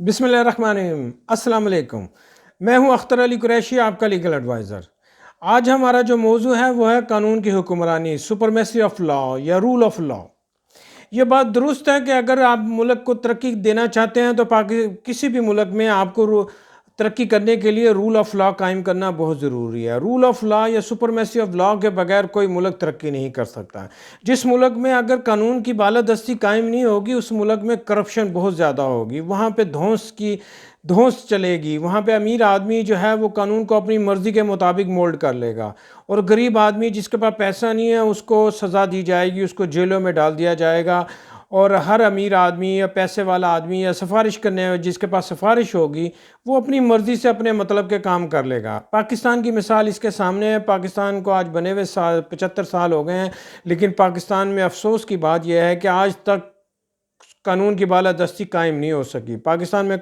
بسم اللہ الرحمن الرحیم۔ السلام علیکم، میں ہوں اختر علی قریشی، آپ کا لیگل ایڈوائزر۔ آج ہمارا جو موضوع ہے وہ ہے قانون کی حکمرانی، سپرمیسی آف لا یا رول آف لا۔ یہ بات درست ہے کہ اگر آپ ملک کو ترقی دینا چاہتے ہیں تو کسی بھی ملک میں آپ کو ترقی کرنے کے لیے رول آف لا قائم کرنا بہت ضروری ہے۔ رول آف لا یا سپرمیسی آف لا کے بغیر کوئی ملک ترقی نہیں کر سکتا۔ جس ملک میں اگر قانون کی بالادستی قائم نہیں ہوگی، اس ملک میں کرپشن بہت زیادہ ہوگی، وہاں پہ دھونس چلے گی، وہاں پہ امیر آدمی جو ہے وہ قانون کو اپنی مرضی کے مطابق مولڈ کر لے گا، اور غریب آدمی جس کے پاس پیسہ نہیں ہے اس کو سزا دی جائے گی، اس کو جیلوں میں ڈال دیا جائے گا، اور ہر امیر آدمی یا پیسے والا آدمی یا سفارش کرنے جس کے پاس سفارش ہوگی وہ اپنی مرضی سے اپنے مطلب کے کام کر لے گا۔ پاکستان کی مثال اس کے سامنے ہے۔ پاکستان کو آج بنے ہوئے 75 سال ہو گئے ہیں، لیکن پاکستان میں افسوس کی بات یہ ہے کہ آج تک قانون کی بالادستی قائم نہیں ہو سکی۔ پاکستان میں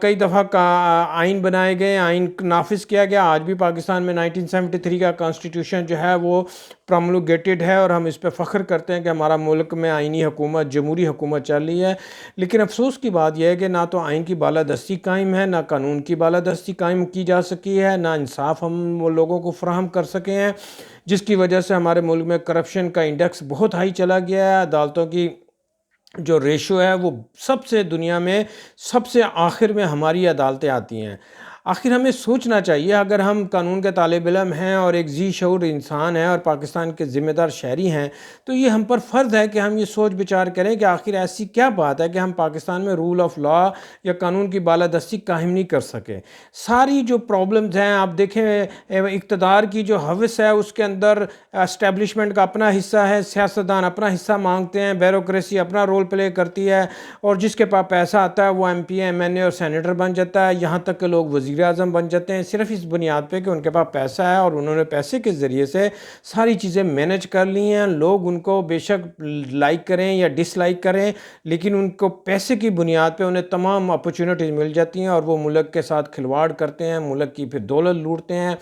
کئی دفعہ آئین بنائے گئے، آئین نافذ کیا گیا، آج بھی پاکستان میں 1973 کا کانسٹیٹیوشن جو ہے وہ پرومولگیٹڈ ہے، اور ہم اس پہ فخر کرتے ہیں کہ ہمارا ملک میں آئینی حکومت، جمہوری حکومت چل رہی ہے۔ لیکن افسوس کی بات یہ ہے کہ نہ تو آئین کی بالادستی قائم ہے، نہ قانون کی بالادستی قائم کی جا سکی ہے، نہ انصاف ہم وہ لوگوں کو فراہم کر سکے ہیں، جس کی وجہ سے ہمارے ملک میں کرپشن کا انڈیکس بہت ہائی چلا گیا ہے۔ عدالتوں کی جو ریشو ہے وہ سب سے دنیا میں سب سے آخر میں ہماری عدالتیں آتی ہیں۔ آخر ہمیں سوچنا چاہیے، اگر ہم قانون کے طالب علم ہیں اور ایک ذی شعور انسان ہیں اور پاکستان کے ذمہ دار شہری ہیں، تو یہ ہم پر فرض ہے کہ ہم یہ سوچ بچار کریں کہ آخر ایسی کیا بات ہے کہ ہم پاکستان میں رول آف لا یا قانون کی بالادستی قائم نہیں کر سکے۔ ساری جو پرابلمز ہیں، آپ دیکھیں اقتدار کی جو ہوس ہے اس کے اندر اسٹیبلشمنٹ کا اپنا حصہ ہے، سیاستدان اپنا حصہ مانگتے ہیں، بیوروکریسی اپنا رول پلے کرتی ہے، اور جس کے پاس پیسہ آتا ہے وہ ایم پی ایم این اے اور سینیٹر بن جاتا ہے، یہاں تک کہ لوگ وزیر اعظم بن جاتے ہیں صرف اس بنیاد پہ کہ ان کے پاس پیسہ ہے اور انہوں نے پیسے کے ذریعے سے ساری چیزیں مینج کر لی ہیں۔ لوگ ان کو بے شک لائک کریں یا ڈس لائک کریں، لیکن ان کو پیسے کی بنیاد پہ انہیں تمام اپرچونٹیز مل جاتی ہیں، اور وہ ملک کے ساتھ کھلواڑ کرتے ہیں، ملک کی پھر دولت لوٹتے ہیں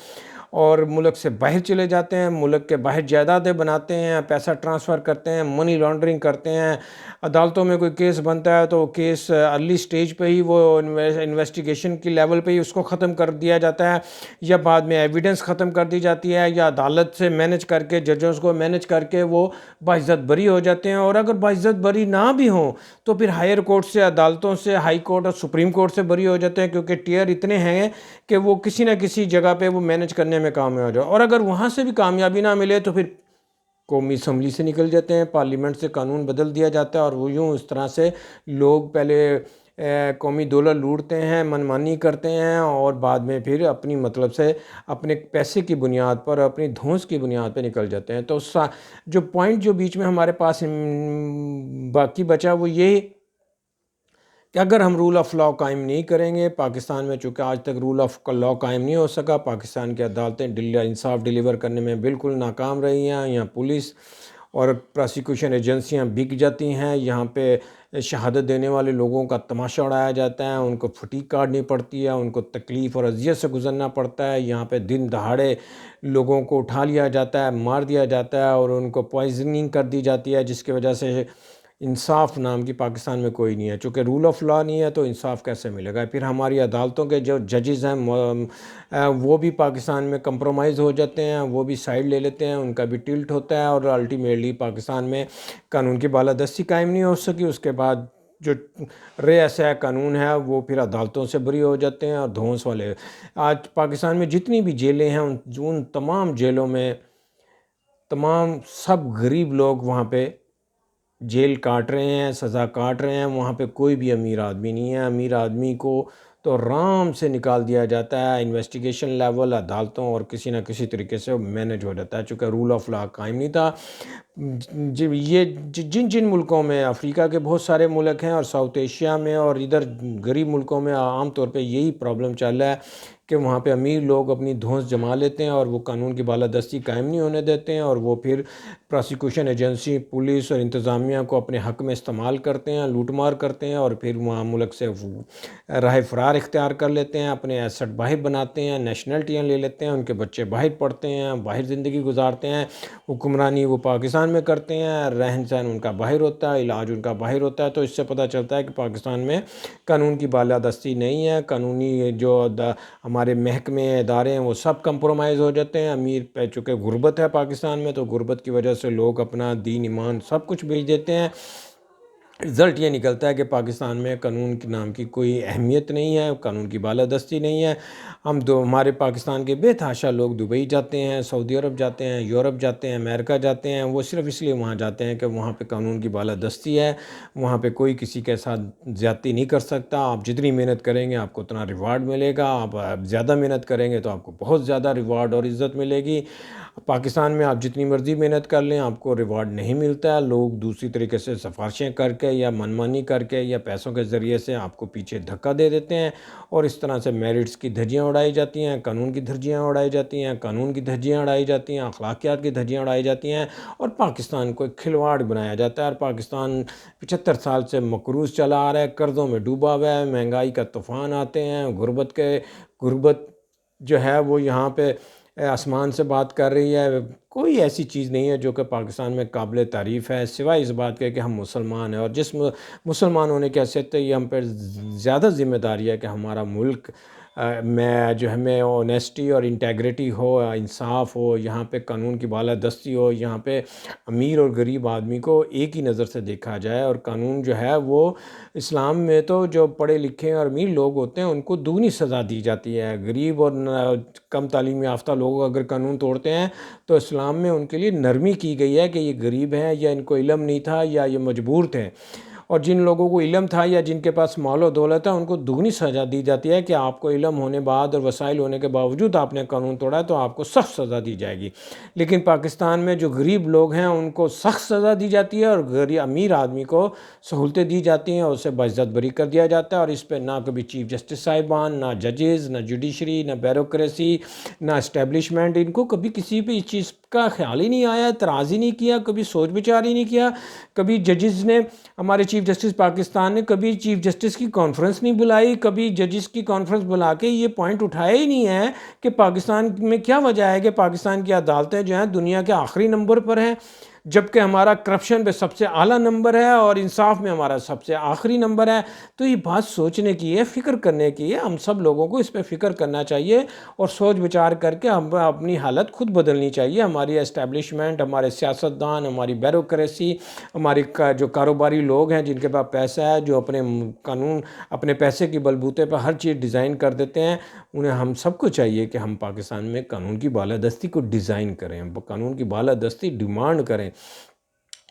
اور ملک سے باہر چلے جاتے ہیں، ملک کے باہر جائیدادیں بناتے ہیں، پیسہ ٹرانسفر کرتے ہیں، منی لانڈرنگ کرتے ہیں۔ عدالتوں میں کوئی کیس بنتا ہے تو وہ کیس ارلی سٹیج پہ ہی، وہ انویسٹیگیشن کی لیول پہ ہی اس کو ختم کر دیا جاتا ہے، یا بعد میں ایویڈنس ختم کر دی جاتی ہے، یا عدالت سے مینج کر کے، ججز کو مینج کر کے وہ باعزت بری ہو جاتے ہیں۔ اور اگر باعزت بری نہ بھی ہوں تو پھر ہائر کورٹ سے، عدالتوں سے، ہائی کورٹ اور سپریم کورٹ سے بری ہو جاتے ہیں، کیونکہ ٹیئر اتنے ہیں کہ وہ کسی نہ کسی جگہ پہ وہ مینج کرنے میں کامیاب ہو جائے۔ اور اگر وہاں سے بھی کامیابی نہ ملے تو پھر قومی اسمبلی سے نکل جاتے ہیں، پارلیمنٹ سے قانون بدل دیا جاتا ہے، اور وہ یوں اس طرح سے لوگ پہلے قومی دولت لوٹتے ہیں، منمانی کرتے ہیں، اور بعد میں پھر اپنی مطلب سے اپنے پیسے کی بنیاد پر، اپنی دھونس کی بنیاد پہ نکل جاتے ہیں۔ تو جو پوائنٹ جو بیچ میں ہمارے پاس باقی بچا وہ یہ کہ اگر ہم رول آف لا قائم نہیں کریں گے، پاکستان میں چونکہ آج تک رول آف لا قائم نہیں ہو سکا، پاکستان کی عدالتیں انصاف ڈیلیور کرنے میں بالکل ناکام رہی ہیں، یہاں پولیس اور پراسیکیوشن ایجنسیاں بک جاتی ہیں، یہاں پہ شہادت دینے والے لوگوں کا تماشا اڑایا جاتا ہے، ان کو فٹیگ کاٹنی پڑتی ہے، ان کو تکلیف اور اذیت سے گزرنا پڑتا ہے، یہاں پہ دن دہاڑے لوگوں کو اٹھا لیا جاتا ہے، مار دیا جاتا ہے، اور ان کو پوائزننگ کر دی جاتی ہے، جس کی وجہ سے انصاف نام کی پاکستان میں کوئی نہیں ہے۔ چونکہ رول آف لا نہیں ہے تو انصاف کیسے ملے گا؟ پھر ہماری عدالتوں کے جو ججز ہیں وہ بھی پاکستان میں کمپرومائز ہو جاتے ہیں، وہ بھی سائیڈ لے لیتے ہیں، ان کا بھی ٹلٹ ہوتا ہے، اور الٹیمیٹلی پاکستان میں قانون کی بالادستی قائم نہیں ہو سکی۔ اس کے بعد جو رئیس قانون ہے وہ پھر عدالتوں سے بری ہو جاتے ہیں، اور دھونس والے آج پاکستان میں جتنی بھی جیلیں ہیں ان تمام جیلوں میں تمام سب غریب لوگ وہاں پہ جیل کاٹ رہے ہیں، سزا کاٹ رہے ہیں، وہاں پہ کوئی بھی امیر آدمی نہیں ہے۔ امیر آدمی کو تو آرام سے نکال دیا جاتا ہے، انویسٹیگیشن لیول عدالتوں اور کسی نہ کسی طریقے سے مینج ہو جاتا ہے، چونکہ رول آف لا قائم نہیں تھا۔ یہ جن ملکوں میں، افریقہ کے بہت سارے ملک ہیں اور ساؤتھ ایشیا میں اور ادھر غریب ملکوں میں عام طور پہ یہی پرابلم چل رہا ہے کہ وہاں پہ امیر لوگ اپنی دھونس جما لیتے ہیں اور وہ قانون کی بالادستی قائم نہیں ہونے دیتے ہیں، اور وہ پھر پراسیکیوشن ایجنسی، پولیس اور انتظامیہ کو اپنے حق میں استعمال کرتے ہیں، لوٹ مار کرتے ہیں، اور پھر وہاں ملک سے راہ فرار اختیار کر لیتے ہیں، اپنے ایسٹ باہر بناتے ہیں، نیشنلٹیاں لے لیتے ہیں، ان کے بچے باہر پڑھتے ہیں، باہر زندگی گزارتے ہیں، حکمرانی وہ پاکستان میں کرتے ہیں، رہن سہن ان کا باہر ہوتا ہے، علاج ان کا باہر ہوتا ہے۔ تو اس سے پتہ چلتا ہے کہ پاکستان میں قانون کی بالادستی نہیں ہے، قانونی جو ہمارے محکمے ادارے ہیں وہ سب کمپرومائز ہو جاتے ہیں۔ امیر پہ چونکہ غربت ہے پاکستان میں، تو غربت کی وجہ سے لوگ اپنا دین ایمان سب کچھ بیچ دیتے ہیں۔ رزلٹ یہ نکلتا ہے کہ پاکستان میں قانون کے نام کی کوئی اہمیت نہیں ہے، قانون کی بالادستی نہیں ہے۔ ہمارے پاکستان کے بے تحاشا لوگ دبئی جاتے ہیں، سعودی عرب جاتے ہیں، یورپ جاتے ہیں، امریکہ جاتے ہیں، وہ صرف اس لیے وہاں جاتے ہیں کہ وہاں پہ قانون کی بالادستی ہے، وہاں پہ کوئی کسی کے ساتھ زیادتی نہیں کر سکتا۔ آپ جتنی محنت کریں گے آپ کو اتنا ریوارڈ ملے گا، آپ زیادہ محنت کریں گے تو آپ کو بہت زیادہ ریوارڈ اور عزت ملے گی۔ پاکستان میں آپ جتنی مرضی محنت کر لیں آپ کو ریوارڈ نہیں ملتا ہے، لوگ دوسری طریقے سے سفارشیں کر کے یا منمانی کر کے یا پیسوں کے ذریعے سے آپ کو پیچھے دھکا دے دیتے ہیں، اور اس طرح سے میرٹس کی دھجیاں اڑائی جاتی ہیں، قانون کی دھجیاں اڑائی جاتی ہیں، قانون کی دھجیاں اڑائی جاتی ہیں، اخلاقیات کی دھجیاں اڑائی جاتی ہیں، اور پاکستان کو ایک کھلواڑ بنایا جاتا ہے۔ اور پاکستان 75 سال سے مقروض چلا آ رہا ہے، قرضوں میں ڈوبا ہوا ہے، مہنگائی کا طوفان آتے ہیں، غربت جو ہے وہ یہاں پہ آسمان سے بات کر رہی ہے۔ کوئی ایسی چیز نہیں ہے جو کہ پاکستان میں قابل تعریف ہے، سوائے اس بات کے کہ ہم مسلمان ہیں، اور جس مسلمان ہونے کی حیثیت سے یہ ہم پہ زیادہ ذمہ داری ہے کہ ہمارا ملک میں جو ہمیں اونیسٹی اور انٹیگریٹی ہو، انصاف ہو، یہاں پہ قانون کی بالادستی ہو، یہاں پہ امیر اور غریب آدمی کو ایک ہی نظر سے دیکھا جائے، اور قانون جو ہے وہ اسلام میں تو جو پڑھے لکھے اور امیر لوگ ہوتے ہیں ان کو دگنی سزا دی جاتی ہے۔ غریب اور کم تعلیم یافتہ لوگ اگر قانون توڑتے ہیں تو اسلام میں ان کے لیے نرمی کی گئی ہے کہ یہ غریب ہیں یا ان کو علم نہیں تھا یا یہ مجبور تھے، اور جن لوگوں کو علم تھا یا جن کے پاس مال و دولت ہے ان کو دگنی سزا دی جاتی ہے کہ آپ کو علم ہونے بعد اور وسائل ہونے کے باوجود آپ نے قانون توڑا ہے تو آپ کو سخت سزا دی جائے گی۔ لیکن پاکستان میں جو غریب لوگ ہیں ان کو سخت سزا دی جاتی ہے، اور امیر آدمی کو سہولتیں دی جاتی ہیں، اور اسے باعزت بری کر دیا جاتا ہے، اور اس پہ نہ کبھی چیف جسٹس صاحبان، نہ ججز، نہ جوڈیشری، نہ بیوروکریسی، نہ اسٹیبلشمنٹ، ان کو کبھی کسی پہ اس چیز کا خیال ہی نہیں آیا، اعتراض ہی نہیں کیا، کبھی سوچ بچار ہی نہیں کیا۔ کبھی ججز نے، ہمارے چیف جسٹس پاکستان نے کبھی چیف جسٹس کی کانفرنس نہیں بلائی، کبھی ججز کی کانفرنس بلا کے یہ پوائنٹ اٹھایا ہی نہیں ہے کہ پاکستان میں کیا وجہ ہے کہ پاکستان کی عدالتیں جو ہیں دنیا کے آخری نمبر پر ہیں، جبکہ ہمارا کرپشن پہ سب سے اعلیٰ نمبر ہے اور انصاف میں ہمارا سب سے آخری نمبر ہے۔ تو یہ بات سوچنے کی ہے، فکر کرنے کی ہے، ہم سب لوگوں کو اس پہ فکر کرنا چاہیے اور سوچ بچار کر کے ہم اپنی حالت خود بدلنی چاہیے۔ ہماری اسٹیبلشمنٹ، ہمارے سیاستدان، ہماری بیوروکریسی، ہماری جو کاروباری لوگ ہیں جن کے پاس پیسہ ہے، جو اپنے پیسے کی بلبوتے پر ہر چیز ڈیزائن کر دیتے ہیں، انہیں ہم سب کو چاہیے کہ ہم پاکستان میں قانون کی بالادستی کو ڈیزائن کریں، قانون کی بالادستی ڈیمانڈ کریں،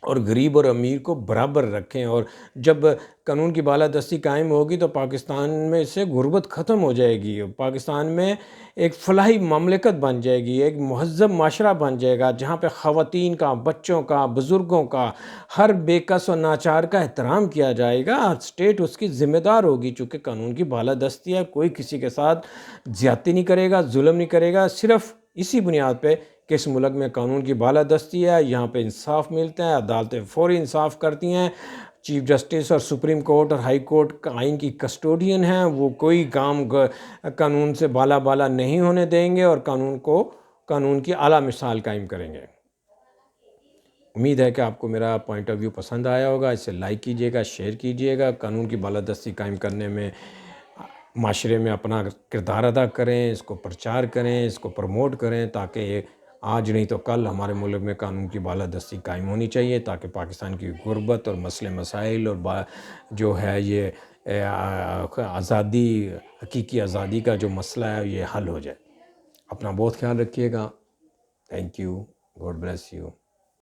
اور غریب اور امیر کو برابر رکھیں۔ اور جب قانون کی بالادستی قائم ہوگی تو پاکستان میں سے غربت ختم ہو جائے گی، پاکستان میں ایک فلاحی مملکت بن جائے گی، ایک مہذب معاشرہ بن جائے گا جہاں پہ خواتین کا، بچوں کا، بزرگوں کا، ہر بے کس و ناچار کا احترام کیا جائے گا۔ اسٹیٹ اس کی ذمہ دار ہوگی، چونکہ قانون کی بالادستی ہے، کوئی کسی کے ساتھ زیادتی نہیں کرے گا، ظلم نہیں کرے گا، صرف اسی بنیاد پہ کہ اس ملک میں قانون کی بالادستی ہے، یہاں پہ انصاف ملتا ہے، عدالتیں فوری انصاف کرتی ہیں، چیف جسٹس اور سپریم کورٹ اور ہائی کورٹ آئین کی کسٹوڈین ہیں، وہ کوئی کام قانون سے بالا نہیں ہونے دیں گے اور قانون کی اعلیٰ مثال قائم کریں گے۔ امید ہے کہ آپ کو میرا پوائنٹ آف ویو پسند آیا ہوگا، اسے لائک کیجئے گا، شیئر کیجئے گا، قانون کی بالادستی قائم کرنے میں معاشرے میں اپنا کردار ادا کریں، اس کو پرچار کریں، اس کو پروموٹ کریں، تاکہ آج نہیں تو کل ہمارے ملک میں قانون کی بالادستی قائم ہونی چاہیے، تاکہ پاکستان کی غربت اور مسئلے مسائل اور جو ہے یہ آزادی، حقیقی آزادی کا جو مسئلہ ہے یہ حل ہو جائے۔ اپنا بہت خیال رکھیے گا۔ Thank you, God bless you.